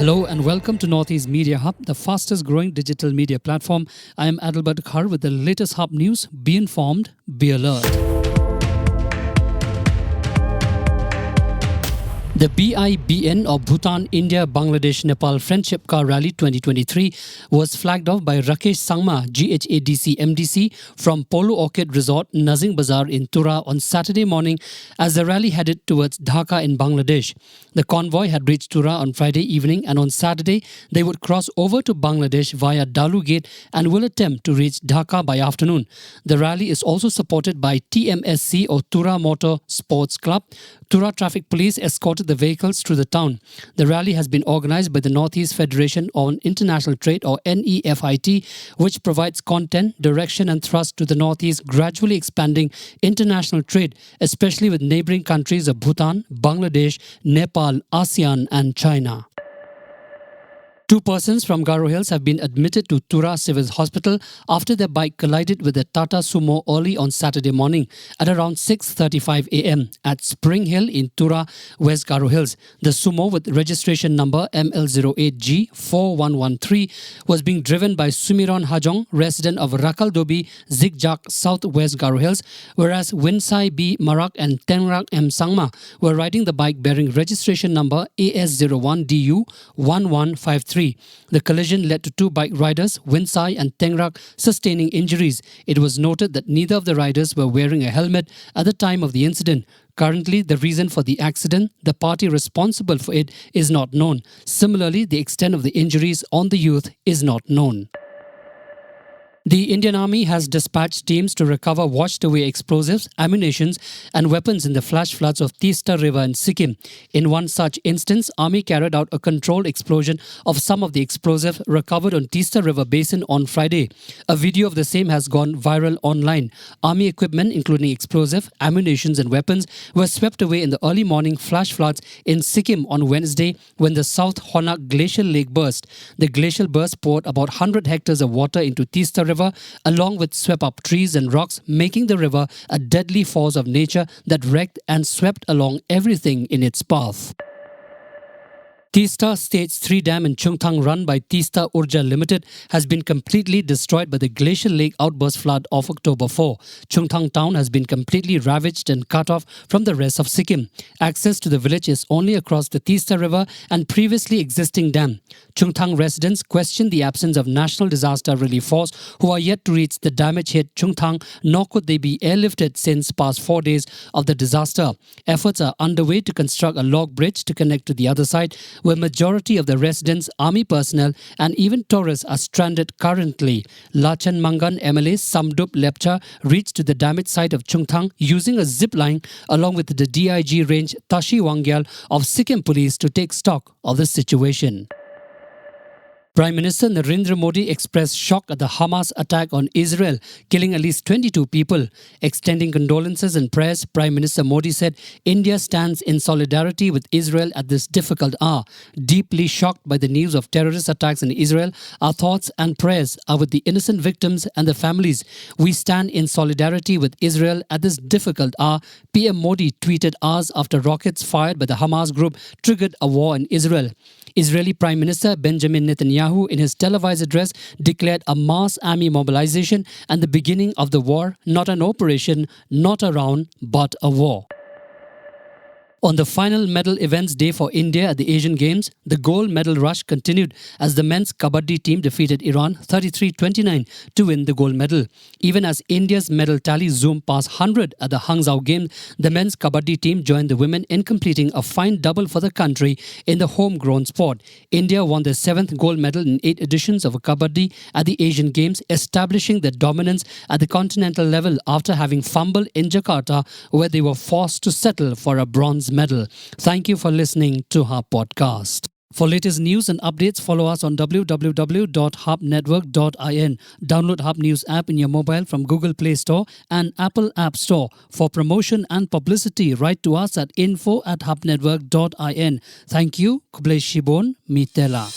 Hello and welcome to Northeast Media Hub, the fastest growing digital media platform. I am Adalbert Khar with the latest Hub news. Be informed, be alert. The BIBN or Bhutan, India, Bangladesh, Nepal Friendship Car Rally 2023 was flagged off by Rakesh Sangma, GHADC MDC, from Polo Orchid Resort, Nazing Bazar in Tura on Saturday morning as the rally headed towards Dhaka in Bangladesh. The convoy had reached Tura on Friday evening, and on Saturday they would cross over to Bangladesh via Dalu Gate and will attempt to reach Dhaka by afternoon. The rally is also supported by TMSC or Tura Motor Sports Club. Tura Traffic Police escorted the vehicles through the town. The rally has been organized by the Northeast Federation on International Trade or NEFIT, which provides content, direction and thrust to the Northeast gradually expanding international trade, especially with neighboring countries of Bhutan, Bangladesh, Nepal, ASEAN and China. 2 persons from Garo Hills have been admitted to Tura Civil Hospital after their bike collided with a Tata Sumo early on Saturday morning at around 6:35 a.m. at Spring Hill in Tura, West Garo Hills. The Sumo with registration number ML08G4113 was being driven by Sumiron Hajong, resident of Rakaldobi, Zigzag, Southwest Garo Hills, whereas Winsai B. Marak and Tenrak M. Sangma were riding the bike bearing registration number AS01DU1153. The collision led to 2 bike riders, Winsai and Tengrak, sustaining injuries. It was noted that neither of the riders were wearing a helmet at the time of the incident. Currently, the reason for the accident, the party responsible for it, is not known. Similarly, the extent of the injuries on the youth is not known. The Indian Army has dispatched teams to recover washed-away explosives, ammunition and weapons in the flash floods of Teesta River in Sikkim. In one such instance, Army carried out a controlled explosion of some of the explosives recovered on Teesta River Basin on Friday. A video of the same has gone viral online. Army equipment, including explosive, ammunition and weapons, were swept away in the early morning flash floods in Sikkim on Wednesday when the South Honak Glacial Lake burst. The glacial burst poured about 100 hectares of water into Teesta River, along with swept-up trees and rocks, making the river a deadly force of nature that wrecked and swept along everything in its path. Teesta Stage 3 Dam in Chungthang run by Teesta Urja Limited has been completely destroyed by the glacial lake outburst flood of October 4. Chungthang town has been completely ravaged and cut off from the rest of Sikkim. Access to the village is only across the Teesta River and previously existing dam. Chungthang residents question the absence of National Disaster Relief Force who are yet to reach the damage-hit Chungthang, nor could they be airlifted since past 4 days of the disaster. Efforts are underway to construct a log bridge to connect to the other side, where majority of the residents, army personnel and even tourists are stranded currently. Lachan Mangan MLA Samdup Lepcha reached to the damaged site of Chungthang using a zip line along with the DIG range Tashi Wangyal of Sikkim Police to take stock of the situation. Prime Minister Narendra Modi expressed shock at the Hamas attack on Israel, killing at least 22 people. Extending condolences and prayers, Prime Minister Modi said India stands in solidarity with Israel at this difficult hour. Deeply shocked by the news of terrorist attacks in Israel, our thoughts and prayers are with the innocent victims and their families. We stand in solidarity with Israel at this difficult hour, PM Modi tweeted hours after rockets fired by the Hamas group triggered a war in Israel. Israeli Prime Minister Benjamin Netanyahu, in his televised address, declared a mass army mobilization and the beginning of the war, not an operation, not a round, but a war. On the final medal events day for India at the Asian Games, the gold medal rush continued as the men's Kabaddi team defeated Iran 33-29 to win the gold medal. Even as India's medal tally zoomed past 100 at the Hangzhou Games, the men's Kabaddi team joined the women in completing a fine double for the country in the homegrown sport. India won their 7th gold medal in 8 editions of Kabaddi at the Asian Games, establishing their dominance at the continental level after having fumbled in Jakarta, where they were forced to settle for a bronze medal. Thank you for listening to Hub Podcast. For latest news and updates, follow us on www.hubnetwork.in. Download Hub News app in your mobile from Google Play Store and Apple App Store. For promotion and publicity, write to us at info@hubnetwork.in. Thank you. Kublai Shibon Mitela.